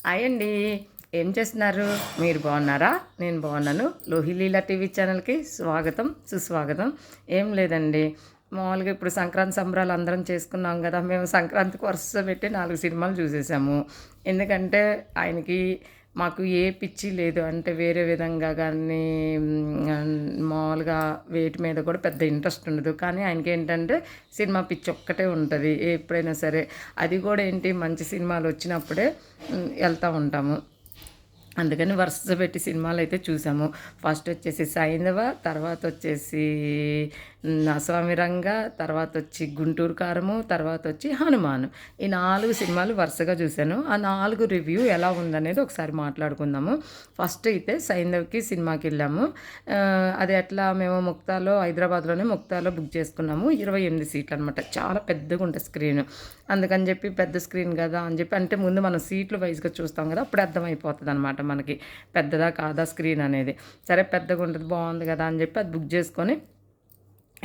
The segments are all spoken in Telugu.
హాయ్ అండి. ఏం చేస్తున్నారు? మీరు బాగున్నారా? నేను బాగున్నాను. లోహిలీలా టీవీ ఛానల్కి స్వాగతం, సుస్వాగతం. ఏం లేదండి, మామూలుగా ఇప్పుడు సంక్రాంతి సంబరాలు అందరం చేసుకున్నాం కదా. మేము సంక్రాంతికి వరుస పెట్టి 4 సినిమాలు చూసేసాము. ఎందుకంటే ఆయనకి మాకు ఏ పిచ్చి లేదు. అంటే వేరే విధంగా కానీ మామూలుగా వేటి మీద కూడా పెద్ద ఇంట్రెస్ట్ ఉండదు. కానీ ఆయనకేంటంటే సినిమా పిచ్చి ఒక్కటే ఉంటుంది ఎప్పుడైనా సరే. అది కూడా ఏంటి, మంచి సినిమాలు వచ్చినప్పుడే వెళ్తూ ఉంటాము. అందుకని వరుస పెట్టి సినిమాలు అయితే చూసాము. ఫస్ట్ వచ్చేసి సైంధవ, తర్వాత వచ్చేసి స్వామి రంగ, తర్వాత వచ్చి గుంటూరు కారము, తర్వాత వచ్చి హనుమాన్. ఈ 4 సినిమాలు వరుసగా చూశాను. ఆ 4 రివ్యూ ఎలా ఉందనేది ఒకసారి మాట్లాడుకుందాము. ఫస్ట్ అయితే సైంధవ్కి సినిమాకి వెళ్ళాము. అది ఎట్లా, మేము ముక్తాలో, హైదరాబాద్లోనే ముక్తాలో బుక్ చేసుకున్నాము. 28 సీట్లు అనమాట. చాలా పెద్దగా ఉంటుంది స్క్రీన్. అందుకని చెప్పి పెద్ద స్క్రీన్ కదా అని చెప్పి, అంటే ముందు మనం సీట్లు వైజ్గా చూస్తాం కదా, అప్పుడు అర్థమైపోతుంది అనమాట మనకి పెద్దదా కాదా స్క్రీన్ అనేది. సరే పెద్దగా ఉంటుంది, బాగుంది కదా అని చెప్పి అది బుక్ చేసుకొని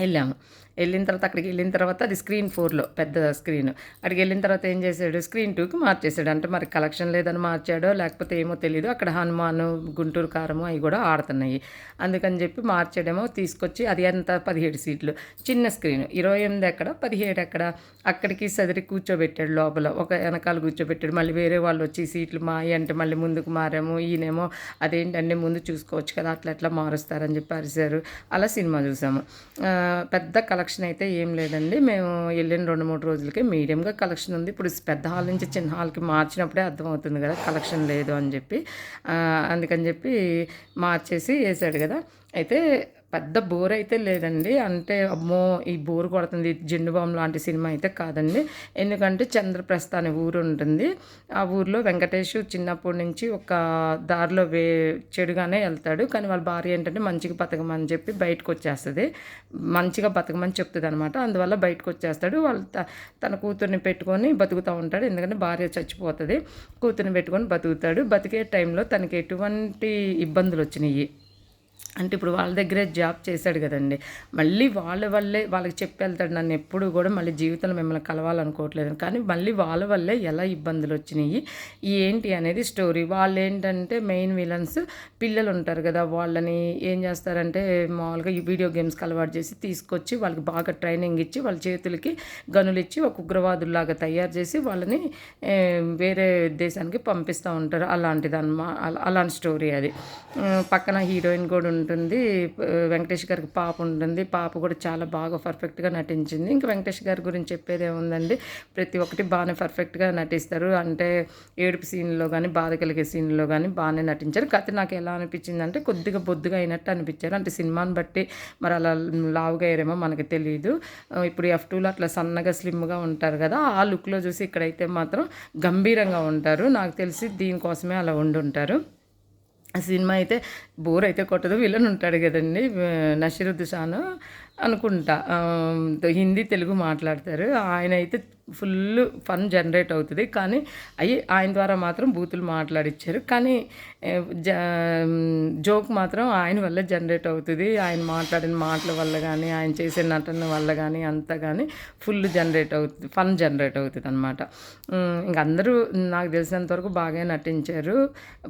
వెళ్ళాము. వెళ్ళిన తర్వాత అక్కడికి వెళ్ళిన తర్వాత అది స్క్రీన్ 4లో పెద్ద స్క్రీన్. అక్కడికి వెళ్ళిన తర్వాత ఏం చేశాడు, స్క్రీన్ 2కి మార్చేశాడు. అంటే మరి కలెక్షన్ లేదని మార్చాడో లేకపోతే ఏమో తెలియదు. అక్కడ హనుమాన్, గుంటూరు కారము అవి కూడా ఆడుతున్నాయి. అందుకని చెప్పి మార్చాడేమో. తీసుకొచ్చి అది ఎంత 17 సీట్లు చిన్న స్క్రీన్. 28 ఎక్కడ 17 ఎక్కడ, అక్కడికి సదిరి కూర్చోబెట్టాడు లోపల. ఒక వెనకాల కూర్చోబెట్టాడు. మళ్ళీ వేరే వాళ్ళు వచ్చి సీట్లు మాయి అంటే మళ్ళీ ముందుకు మారాము. ఈయనేమో అదేంటంటే ముందు చూసుకోవచ్చు కదా, అట్లా ఎట్లా మారుస్తారని చెప్పి అరిశారు. అలా సినిమా చూసాము. పెద్ద కలెక్షన్ అయితే ఏం లేదండి. మేము వెళ్ళిన 2-3 రోజులకి మీడియంగా కలెక్షన్ ఉంది. ఇప్పుడు పెద్ద హాల్ నుంచి చిన్న హాల్కి మార్చినప్పుడే అర్థమవుతుంది కదా కలెక్షన్ లేదు అని చెప్పి. అందుకని చెప్పి మార్చేసి వేసాడు కదా. అయితే పెద్ద బోర్ అయితే లేదండి. అంటే అమ్మో ఈ బోర్ కొడుతుంది జిండు బామ్ లాంటి సినిమా అయితే కాదండి. ఎందుకంటే చంద్రప్రస్థ అనే ఊరు ఉంటుంది. ఆ ఊరిలో వెంకటేష్ చిన్నప్పటి నుంచి ఒక దారిలో చెడుగానే వెళ్తాడు. కానీ వాళ్ళ భార్య ఏంటంటే మంచిగా బతకమని చెప్పి బయటకు వచ్చేస్తుంది. మంచిగా బతకమని చెప్తుంది అనమాట. అందువల్ల బయటకు వచ్చేస్తాడు. వాళ్ళు తన కూతుర్ని పెట్టుకొని బతుకుతూ ఉంటాడు. ఎందుకంటే భార్య చచ్చిపోతుంది. కూతుర్ని పెట్టుకొని బతుకుతాడు. బతికే టైంలో తనకి ఎటువంటి ఇబ్బందులు వచ్చినాయి అంటే, ఇప్పుడు వాళ్ళ దగ్గరే జాబ్ చేశాడు కదండి. మళ్ళీ వాళ్ళ వల్లే వాళ్ళకి చెప్పి వెళ్తాడు, నన్ను ఎప్పుడు కూడా మళ్ళీ జీవితంలో మిమ్మల్ని కలవాలనుకోవట్లేదు. కానీ మళ్ళీ వాళ్ళ వల్లే ఎలా ఇబ్బందులు వచ్చినాయి ఏంటి అనేది స్టోరీ. వాళ్ళు ఏంటంటే మెయిన్ విలన్స్ పిల్లలు ఉంటారు కదా, వాళ్ళని ఏం చేస్తారంటే మామూలుగా ఈ వీడియో గేమ్స్కి అలవాటు చేసి తీసుకొచ్చి వాళ్ళకి బాగా ట్రైనింగ్ ఇచ్చి వాళ్ళ చేతులకి గనులు ఇచ్చి ఒక ఉగ్రవాదుల్లాగా తయారు చేసి వాళ్ళని వేరే దేశానికి పంపిస్తూ ఉంటారు. అలాంటి స్టోరీ అది. పక్కన హీరోయిన్ కూడా ఉంటుంది. వెంకటేష్ గారికి పాప ఉంటుంది. పాప కూడా చాలా బాగా పర్ఫెక్ట్గా నటించింది. ఇంకా వెంకటేష్ గారి గురించి చెప్పేది ఏముందండి, ప్రతి ఒక్కటి బాగానే పర్ఫెక్ట్గా నటిస్తారు. అంటే ఏడుపు సీన్లో కానీ బాధ కలిగే సీన్లో కానీ బాగానే నటించారు. కథ నాకు ఎలా అనిపించింది అంటే కొద్దిగా బొద్దుగా అయినట్టు అనిపించారు. అంటే సినిమాని బట్టి మరి అలా లావుగా అయ్యారేమో మనకు తెలియదు. ఇప్పుడు F2లో అట్లా సన్నగా స్లిమ్గా ఉంటారు కదా, ఆ లుక్లో చూసి ఇక్కడైతే మాత్రం గంభీరంగా ఉంటారు. నాకు తెలిసి దీనికోసమే అలా ఉండుంటారు. ఆ సినిమా అయితే బోర్ అయితే కొట్టదు. విలన్ ఉంటాడు కదండి, నషీరుద్దీన్ అనుకుంటా. హిందీ తెలుగు మాట్లాడతారు. ఆయన అయితే ఫుల్ ఫన్ జనరేట్ అవుతుంది. కానీ ఆయన ద్వారా మాత్రం బూతులు మాట్లాడిచ్చారు. కానీ జోక్ మాత్రం ఆయన వల్ల జనరేట్ అవుతుంది. ఆయన మాట్లాడిన మాటల వల్ల కానీ ఆయన చేసే నటన వల్ల కానీ అంతా కానీ ఫుల్ జనరేట్ అవుతుంది, ఫన్ జనరేట్ అవుతుంది అనమాట. ఇంక అందరూ నాకు తెలిసినంతవరకు బాగా నటించారు.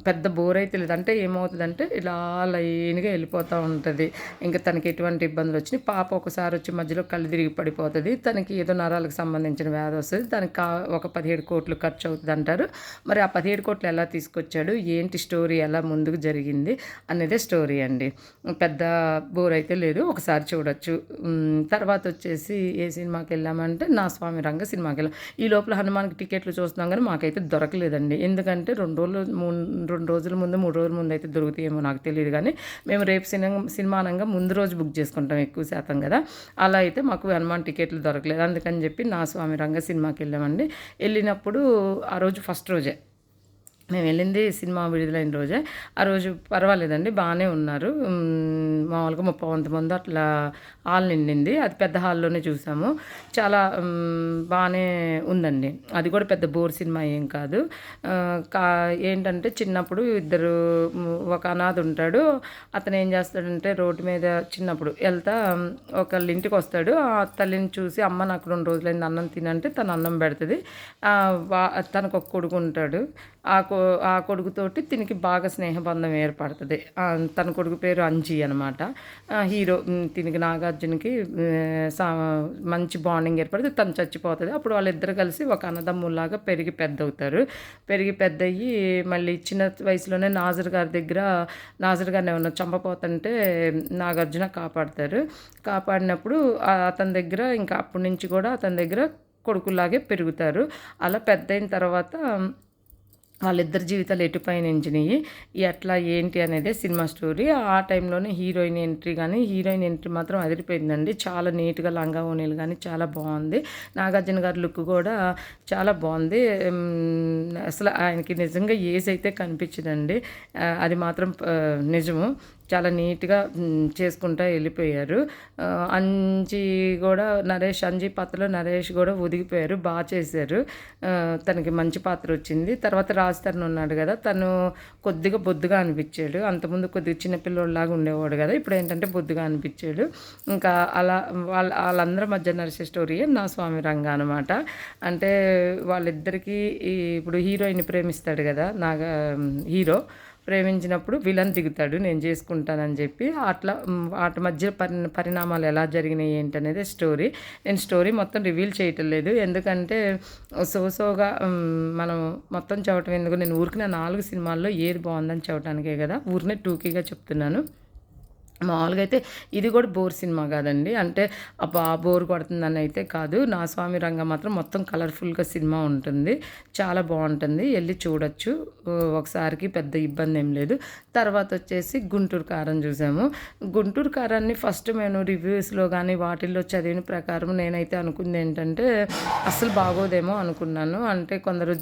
పెద్ద బోర్ అయితే లేదు. అంటే ఏమవుతుందంటే ఇలా లైన్గా వెళ్ళిపోతూ ఉంటుంది. ఇంకా తనకి ఎటువంటి ఇబ్బందులు వచ్చినాయి. పాప ఒకసారి వచ్చి మధ్యలో కళ్ళు తిరిగి పడిపోతుంది. తనకి ఏదో నరాలకు సంబంధించిన వ్యాధి వస్తుంది. దానికి ఒక 17 కోట్లు ఖర్చు అవుతుంది అంటారు. మరి ఆ 17 కోట్లు ఎలా తీసుకొచ్చాడు, ఏంటి స్టోరీ, ఎలా ముందుకు జరిగింది అనేదే స్టోరీ అండి. పెద్ద బోర్ అయితే లేదు, ఒకసారి చూడొచ్చు. తర్వాత వచ్చేసి ఏ సినిమాకి వెళ్ళామంటే నా స్వామి రంగ సినిమాకి వెళ్ళాం. ఈ లోపల హనుమాన్కి టికెట్లు చూస్తున్నాం కానీ మాకైతే దొరకలేదండి. ఎందుకంటే 2 రోజుల ముందు 3 రోజుల ముందు అయితే దొరుకుతాయేమో నాకు తెలియదు. కానీ మేము రేపు సినిమానంగా ముందు రోజు బుక్ చేసుకుంటాం ఎక్కువ శాతం కదా. అలా అయితే మాకు హనుమాన్ టికెట్లు దొరకలేదు. అందుకని చెప్పి నా స్వామి రంగ సినిమాకి వెళ్ళామండి. వెళ్ళినప్పుడు ఆ రోజు ఫస్ట్ రోజే మేము వెళ్ళింది, సినిమా విడుదలైన రోజే. ఆ రోజు పర్వాలేదండి, బాగానే ఉన్నారు. మామూలుగా 30 మంది అట్లా హాల్ నిండింది. అది పెద్ద హాల్లోనే చూసాము. చాలా బాగానే ఉందండి. అది కూడా పెద్ద బోర్ సినిమా ఏం కాదు. ఏంటంటే చిన్నప్పుడు ఇద్దరు, ఒక అనాథ ఉంటాడు. అతను ఏం చేస్తాడంటే రోడ్డు మీద చిన్నప్పుడు వెళ్తా ఒకళ్ళ ఇంటికి వస్తాడు. ఆ తల్లిని చూసి, అమ్మ నాకు 2 రోజులైంది అన్నం తినంటే తను అన్నం పెడుతుంది. తనకు ఒక కొడుకు ఉంటాడు. ఆ కొ ఆ కొడుకుతోటి తినికి బాగా స్నేహబంధం ఏర్పడుతుంది. తన కొడుకు పేరు అంజీ అనమాట. హీరో తినికి నాగార్జునకి మంచి బాండింగ్ ఏర్పడితే తను చచ్చిపోతుంది. అప్పుడు వాళ్ళిద్దరు కలిసి ఒక అన్నదమ్ములాగా పెరిగి పెద్దవుతారు. పెరిగి పెద్దయ్యి మళ్ళీ చిన్న వయసులోనే నాజర్ గారిని ఏమన్నా చంపపోతుంటే నాగార్జున కాపాడతారు. కాపాడినప్పుడు అతని దగ్గర ఇంకా అప్పటి నుంచి కూడా అతని దగ్గర కొడుకులాగే పెరుగుతారు. అలా పెద్ద అయిన తర్వాత వాళ్ళిద్దరి జీవితాలు ఎటుపైన ఎంచినాయి, ఎట్లా ఏంటి అనేది సినిమా స్టోరీ. ఆ టైంలోనే హీరోయిన్ ఎంట్రీ మాత్రం అదిరిపోయిందండి. చాలా నీట్గా లంగా ఓణీలు కానీ చాలా బాగుంది. నాగార్జున గారి లుక్ కూడా చాలా బాగుంది. అసలు ఆయనకి నిజంగా ఏజ్ అయితే కనిపించదండి, అది మాత్రం నిజము. చాలా నీట్గా చేసుకుంటూ వెళ్ళిపోయారు. అంజీ పాత్రలో నరేష్ కూడా ఒదిగిపోయారు, బాగా చేశారు. తనకి మంచి పాత్ర వచ్చింది. తర్వాత రాజ్ తరుణ్ ఉన్నాడు కదా, తను కొద్దిగా బొద్దుగా అనిపించాడు. అంతకుముందు కొద్దిగా చిన్నపిల్లోళ్ళలాగా ఉండేవాడు కదా, ఇప్పుడు ఏంటంటే బొద్దుగా అనిపించాడు. ఇంకా అలా వాళ్ళందరి మధ్య నడిచే స్టోరీయే నా స్వామి రంగ అనమాట. అంటే వాళ్ళిద్దరికీ ఇప్పుడు హీరోయిన్ ప్రేమిస్తాడు కదా హీరో ప్రేమించినప్పుడు విలన్ దిగుతాడు, నేను చేసుకుంటానని చెప్పి. అట్లా వాటి మధ్య పరిణామాలు ఎలా జరిగినాయి ఏంటనేది స్టోరీ. నేను స్టోరీ మొత్తం రివీల్ చేయటం లేదు, ఎందుకంటే సోగా మనం మొత్తం చెప్పటం ఎందుకు. నేను ఊరికిన 4 సినిమాల్లో ఏది బాగుందని చెప్పడానికే కదా, ఊరినే టూకీగా చెప్తున్నాను. మామూలుగా అయితే ఇది కూడా బోర్ సినిమా కాదండి, అంటే బోర్ కొడుతుందని అయితే కాదు. నా స్వామి రంగ మాత్రం మొత్తం కలర్ఫుల్గా సినిమా ఉంటుంది, చాలా బాగుంటుంది, వెళ్ళి చూడొచ్చు ఒకసారికి, పెద్ద ఇబ్బంది ఏం లేదు. తర్వాత వచ్చేసి గుంటూరు కారం చూసాము. గుంటూరు కారాన్ని ఫస్ట్ నేను రివ్యూస్లో కానీ వాటిల్లో చదివిన ప్రకారం నేనైతే అనుకుంది ఏంటంటే అసలు బాగోదేమో అనుకున్నాను. అంటే కొందరు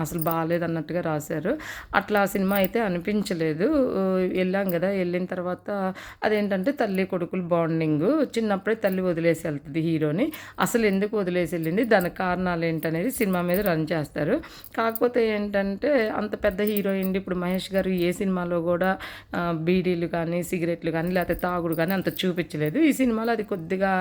అసలు బాగాలేదు అన్నట్టుగా రాశారు. అట్లా సినిమా అయితే అనిపించలేదు. వెళ్ళాం కదా, వెళ్ళిన తర్వాత అదేంటంటే తల్లి కొడుకులు బాండింగ్. చిన్నప్పుడే తల్లి వదిలేసి వెళ్తుంది హీరోని. అసలు ఎందుకు వదిలేసి వెళ్ళింది, దానికి కారణాలు ఏంటనేది సినిమా మీద రన్ చేస్తారు. కాకపోతే ఏంటంటే అంత పెద్ద హీరోయిన్ ఇప్పుడు మహేష్ గారు ఏ సినిమాలో కూడా బీడీలు కానీ సిగరెట్లు కానీ లేకపోతే తాగుడు కానీ అంత చూపించలేదు. ఈ సినిమాలో అది కొద్దిగా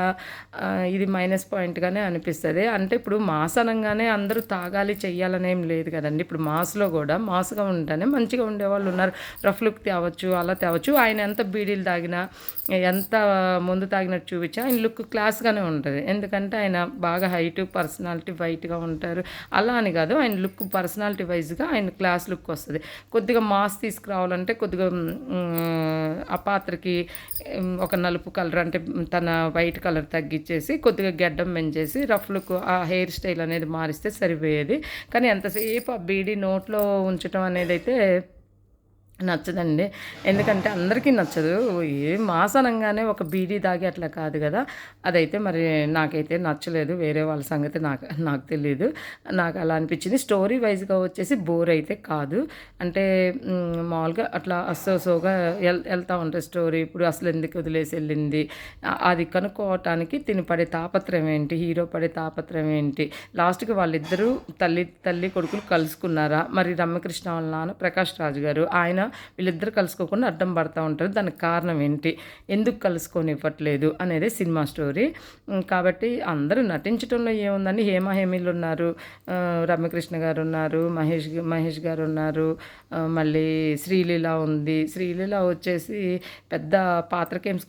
ఇది మైనస్ పాయింట్గానే అనిపిస్తుంది. అంటే ఇప్పుడు మాస్ అనగానే అందరూ తాగాలి చెయ్యాలనేం లేదు కదండి. ఇప్పుడు మాస్లో కూడా మాస్గా ఉంటేనే మంచిగా ఉండేవాళ్ళు ఉన్నారు. రఫ్ లుక్ తేవచ్చు, అలా తేవచ్చు. ఆయన ఎంత బీడీలు తాగినా ఎంత ముందు తాగినట్టు చూపించా ఆయన లుక్ క్లాస్గానే ఉంటుంది. ఎందుకంటే ఆయన బాగా హైట్, పర్సనాలిటీ, వైట్గా ఉంటారు. అలా అని కాదు, ఆయన లుక్ పర్సనాలిటీ వైజ్గా ఆయన క్లాస్ లుక్ వస్తుంది. కొద్దిగా మాస్ తీసుకురావాలంటే కొద్దిగా ఆ పాత్రకి ఒక నలుపు కలర్, అంటే తన వైట్ కలర్ తగ్గించేసి కొద్దిగా గెడ్డం పెంచేసి రఫ్ లుక్, ఆ హెయిర్ స్టైల్ అనేది మారిస్తే సరిపోయేది. కానీ ఎంతసేపు ఆ బీడీ నోట్లో ఉంచడం అనేది అయితే నచ్చదండి. ఎందుకంటే అందరికీ నచ్చదు. ఏ మాసనంగానే ఒక బీడీ తాగి అట్లా కాదు కదా, అదైతే మరి నాకైతే నచ్చలేదు. వేరే వాళ్ళ సంగతి నాకు తెలియదు. నాకు అలా అనిపించింది. స్టోరీ వైజ్గా వచ్చేసి బోర్ అయితే కాదు, అంటే మామూలుగా అట్లా సోగా వెళ్తూ ఉంటుంది స్టోరీ. ఇప్పుడు అసలు ఎందుకు వదిలేసి వెళ్ళింది, అది కనుక్కోవటానికి తిని పడే తాపత్రయం ఏంటి, హీరో పడే తాపత్రయం ఏంటి, లాస్ట్కి వాళ్ళిద్దరూ తల్లి కొడుకులు కలుసుకున్నారా, మరి రమ్యకృష్ణ వాళ్ళ నాన్న ప్రకాష్ రాజు గారు ఆయన వీళ్ళిద్దరు కలుసుకోకుండా అడ్డం పడుతూ ఉంటారు, దానికి కారణం ఏంటి, ఎందుకు కలుసుకొనివ్వట్లేదు అనేది సినిమా స్టోరీ. కాబట్టి అందరూ నటించడంలో ఏముందని, హేమీలు ఉన్నారు, రమ్యకృష్ణ గారు ఉన్నారు, మహేష్ గారు ఉన్నారు, మళ్ళీ శ్రీలీల ఉంది. శ్రీలీల వచ్చేసి పెద్ద పాత్రకేం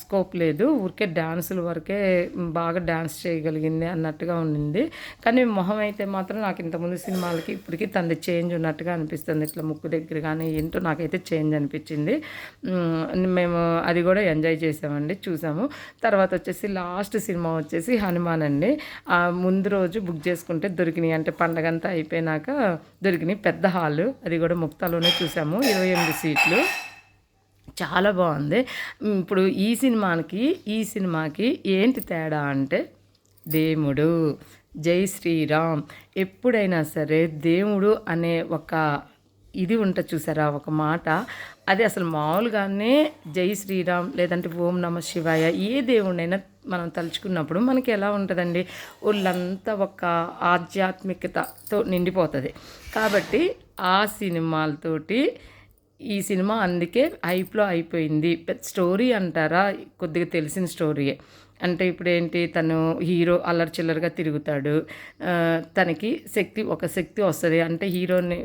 స్కోప్ లేదు, ఊరికే డ్యాన్సుల వరకే బాగా డ్యాన్స్ చేయగలిగింది అన్నట్టుగా ఉండింది. కానీ మొహం అయితే మాత్రం నాకు ఇంతకుముందు సినిమాలకి ఇప్పటికీ తనది చేంజ్ ఉన్నట్టుగా అనిపిస్తుంది. ఇట్లా ముక్కు దగ్గర కానీ ఏంటో నాకైతే చేంజ్ అనిపించింది. మేము అది కూడా ఎంజాయ్ చేసామండి, చూసాము. తర్వాత వచ్చేసి లాస్ట్ సినిమా వచ్చేసి హనుమాన్ అండి. ముందు రోజు బుక్ చేసుకుంటే దొరికినాయి, అంటే పండగంతా అయిపోయినాక దొరికినాయి. పెద్ద హాలు, అది కూడా ముక్తాలోనే చూసాము, 28 సీట్లు, చాలా బాగుంది. ఇప్పుడు ఈ సినిమాకి ఏంటి తేడా అంటే దేవుడు, జై శ్రీరామ్. ఎప్పుడైనా సరే దేవుడు అనే ఒక ఇది ఉంటుంది చూసారా, ఒక మాట, అది అసలు మామూలుగానే జై శ్రీరామ్ లేదంటే ఓం నమ శివాయ ఏ దేవుడినైనా మనం తలుచుకున్నప్పుడు మనకి ఎలా ఉంటుందండి, వాళ్ళంతా ఒక ఆధ్యాత్మికతతో నిండిపోతుంది. కాబట్టి ఆ సినిమాలతోటి ఈ సినిమా అందుకే హైప్లో అయిపోయింది. స్టోరీ అంటారా, కొద్దిగా తెలిసిన స్టోరీయే, అంటే ఇప్పుడేంటి తను హీరో అల్లరి చిల్లరగా తిరుగుతాడు. ఒక శక్తి వస్తది. అంటే హీరోని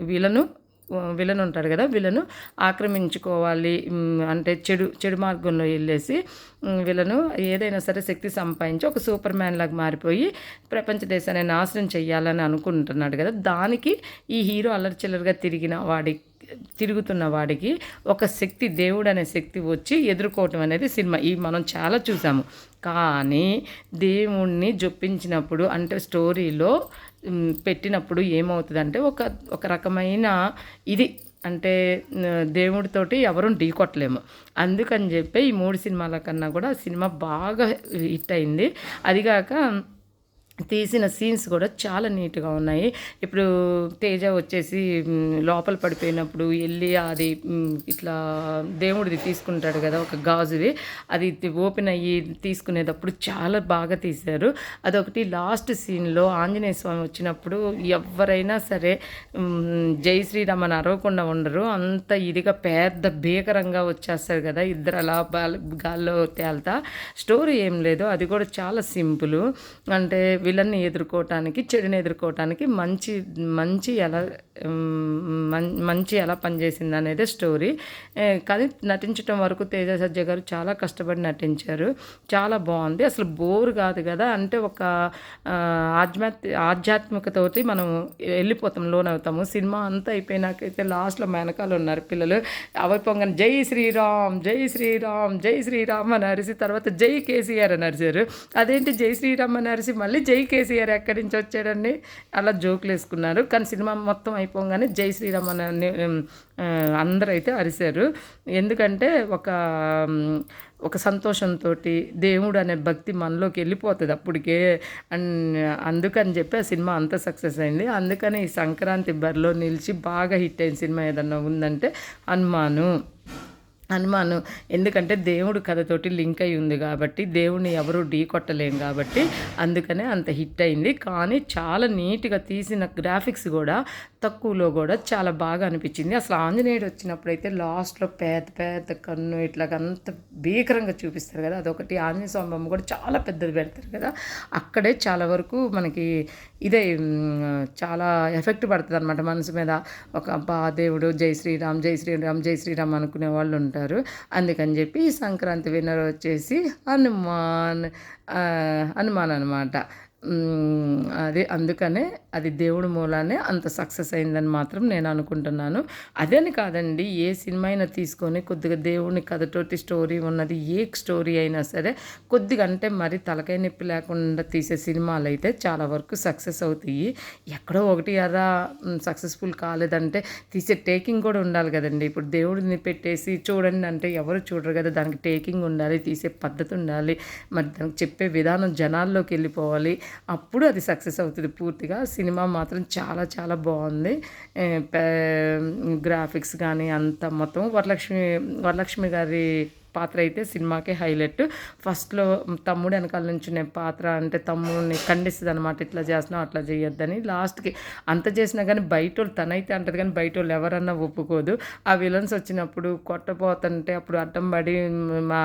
విలన్ ఉంటాడు కదా! విలను ఆక్రమించుకోవాలి. అంటే చెడు మార్గంలో ఎళ్ళేసి విలను ఏదైనా సరే శక్తి సంపాదించి ఒక సూపర్ మ్యాన్ లాగా మారిపోయి ప్రపంచ దేశాన్ని నాశనం చెయ్యాలని అనుకుంటున్నాడు కదా! దానికి ఈ హీరో అల్లరి చిల్లరగా తిరుగుతున్న వాడికి ఒక శక్తి, దేవుడు అనే శక్తి వచ్చి ఎదుర్కోవటం అనేది సినిమా. మనం చాలా చూసాము. కానీ దేవుణ్ణి జొప్పించినప్పుడు అంటే స్టోరీలో పెట్టినప్పుడు ఏమవుతుందంటే ఒక రకమైన ఇది అంటే దేవుడితోటి ఎవరూ ఢీకొట్టలేము. అందుకని చెప్పి ఈ 3 సినిమాల కన్నా కూడా సినిమా బాగా హిట్ అయింది. అదిగాక తీసిన సీన్స్ కూడా చాలా నీట్గా ఉన్నాయి. ఇప్పుడు తేజ వచ్చేసి లోపల పడిపోయినప్పుడు వెళ్ళి అది ఇట్లా దేవుడిది తీసుకుంటాడు కదా ఒక గాజుది, అది ఓపెన్ అయ్యి తీసుకునేటప్పుడు చాలా బాగా తీశారు. అదొకటి. లాస్ట్ సీన్లో ఆంజనేయ స్వామి వచ్చినప్పుడు ఎవరైనా సరే జై శ్రీరామ్ అని అరవకుండా ఉండరు. అంత ఇదిగా పెద్ద భీకరంగా వచ్చేస్తారు కదా, ఇద్దరు అలా గాల్లో తేల్తా. స్టోరీ ఏం లేదు, అది కూడా చాలా సింపుల్. అంటే విలన్ని ఎదుర్కోవటానికి, చెడుని ఎదుర్కోవటానికి మంచి ఎలా పనిచేసింది అనేది స్టోరీ. కానీ నటించటం వరకు తేజ సజ్జ గారు చాలా కష్టపడి నటించారు. చాలా బాగుంది. అసలు బోర్ కాదు కదా. అంటే ఒక ఆధ్యాత్మికతోటి మనం వెళ్ళిపోతాం, లోన్ అవుతాము. సినిమా అంతా అయిపోయినాకైతే లాస్ట్లో వెనకాల ఉన్నారు పిల్లలు అవైపోగానే జై శ్రీరామ్ జై శ్రీరామ్ జై శ్రీరామ్ అని అరిసి తర్వాత జై కేసీఆర్ అని అరిశారు. అదేంటి జై శ్రీరామ్ అని అరిసి మళ్ళీ జై కేసీఆర్ ఎక్కడి నుంచి వచ్చాడండి, అలా జోకులు వేసుకున్నారు. కానీ సినిమా మొత్తం అయిపోగానే జై శ్రీరామ్ అని అందరూ అయితే అరిశారు. ఎందుకంటే ఒక సంతోషంతో దేవుడు అనే భక్తి మనలోకి వెళ్ళిపోతుంది అప్పటికే. అందుకని చెప్పి ఆ సినిమా అంత సక్సెస్ అయింది. అందుకని ఈ సంక్రాంతి బరిలో నిలిచి బాగా హిట్ అయిన సినిమా ఏదన్నా ఉందంటే హనుమాను. ఎందుకంటే దేవుడు కథతోటి లింక్ అయి ఉంది కాబట్టి, దేవుడిని ఎవరు ఢీ కొట్టలేం కాబట్టి అందుకనే అంత హిట్ అయింది. కానీ చాలా నీట్గా తీసిన గ్రాఫిక్స్ కూడా తక్కువలో కూడా చాలా బాగా అనిపించింది. అసలు ఆంజనేయుడు వచ్చినప్పుడైతే లాస్ట్లో పెద్ద కన్ను ఇట్లాగంత భీకరంగా చూపిస్తారు కదా, అదొకటి. ఆంజనేయ స్వామి బొమ్మ కూడా చాలా పెద్దది పెడతారు కదా, అక్కడే చాలా వరకు మనకి ఇదే చాలా ఎఫెక్ట్ పడుతుంది అనమాట మనసు మీద. ఒక దేవుడు జై శ్రీరామ్ జై శ్రీరామ్ జై శ్రీరామ్ అనుకునే వాళ్ళు ఉంటారు. అందుకని చెప్పి ఈ సంక్రాంతి విన్నర్ వచ్చేసి హనుమాన్ అనమాట. అందుకనే అది దేవుడి మూలానే అంత సక్సెస్ అయిందని మాత్రం నేను అనుకుంటున్నాను. అదని కాదండి, ఏ సినిమా అయినా తీసుకొని కొద్దిగా దేవుని కథతోటి స్టోరీ ఉన్నది ఏ స్టోరీ అయినా సరే కొద్దిగా అంటే మరి తలకాయ నొప్పి లేకుండా తీసే సినిమాలు అయితే చాలా వరకు సక్సెస్ అవుతాయి. ఎక్కడో ఒకటి అదా సక్సెస్ఫుల్ కాలేదంటే తీసే టేకింగ్ కూడా ఉండాలి కదండి. ఇప్పుడు దేవుడిని పెట్టేసి చూడండి అంటే ఎవరు చూడరు కదా, దానికి టేకింగ్ ఉండాలి, తీసే పద్ధతి ఉండాలి, మరి దానికి చెప్పే విధానం జనాల్లోకి వెళ్ళిపోవాలి, అప్పుడు అది సక్సెస్ అవుతుంది పూర్తిగా. సినిమా మాత్రం చాలా చాలా బాగుంది. గ్రాఫిక్స్ కానీ అంతా మొత్తం వరలక్ష్మి గారి పాత్ర అయితే సినిమాకే హైలైట్. ఫస్ట్లో తమ్ముడు వెనకాల నుంచునే పాత్ర అంటే తమ్ముడిని ఖండిస్తుంది అనమాట, ఇట్లా చేస్తున్నావు అట్లా చేయొద్దని. లాస్ట్కి అంత చేసినా కానీ బయటోళ్ళు తనైతే అంటది కానీ బయటోళ్ళు ఎవరన్నా ఒప్పుకోదు. ఆ విలన్స్ వచ్చినప్పుడు కొట్టపోతుంటే అప్పుడు అడ్డం పడి మా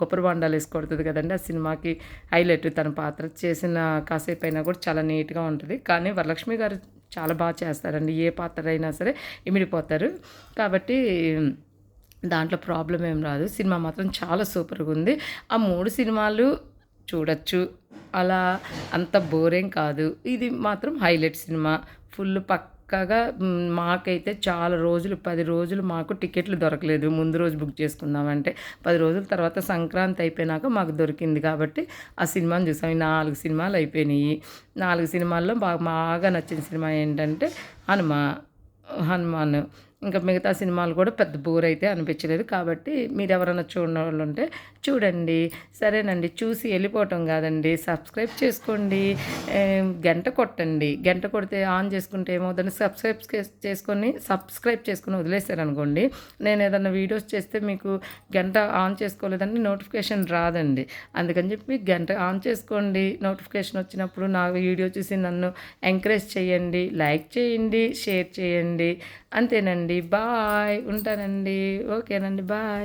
గొప్ప బండాలు వేసి కొడుతుంది కదండి. ఆ సినిమాకి హైలైట్ తన పాత్ర. చేసిన కాసేపు అయినా కూడా చాలా నీట్గా ఉంటుంది. కానీ వరలక్ష్మి గారు చాలా బాగా చేస్తారండి, ఏ పాత్ర అయినా సరే ఇమిడిపోతారు. కాబట్టి దాంట్లో ప్రాబ్లం ఏం రాదు. సినిమా మాత్రం చాలా సూపర్గా ఉంది. ఆ 3 సినిమాలు చూడొచ్చు, అలా అంత బోరేం కాదు. ఇది మాత్రం హైలైట్ సినిమా. ఫుల్ పక్కాగా మాకైతే చాలా రోజులు 10 రోజులు మాకు టికెట్లు దొరకలేదు. ముందు రోజు బుక్ చేసుకుందామంటే 10 రోజుల తర్వాత సంక్రాంతి అయిపోయినాక మాకు దొరికింది కాబట్టి ఆ సినిమాని చూసాం. ఈ 4 సినిమాలు అయిపోయినాయి. 4 సినిమాల్లో బాగా నచ్చిన సినిమా ఏంటంటే హనుమాన్. ఇంకా మిగతా సినిమాలు కూడా పెద్ద బోర్ అయితే అనిపించలేదు. కాబట్టి మీరు ఎవరైనా చూడని వాళ్ళు ఉంటే చూడండి. సరేనండి, చూసి వెళ్ళిపోవటం కాదండి, సబ్స్క్రైబ్ చేసుకోండి, గంట కొట్టండి. గంట కొడితే ఆన్ చేసుకుంటే ఏమవుతుందంటే సబ్స్క్రైబ్ చేసుకొని వదిలేశారనుకోండి, నేను ఏదైనా వీడియోస్ చేస్తే మీకు గంట ఆన్ చేసుకోలేదండి నోటిఫికేషన్ రాదండి. అందుకని చెప్పి గంట ఆన్ చేసుకోండి. నోటిఫికేషన్ వచ్చినప్పుడు నా వీడియో చూసి నన్ను ఎంకరేజ్ చేయండి, లైక్ చేయండి, షేర్ చేయండి. అంతేనండి. బాయ్, ఉంటానండి. ఓకేనండి, బాయ్.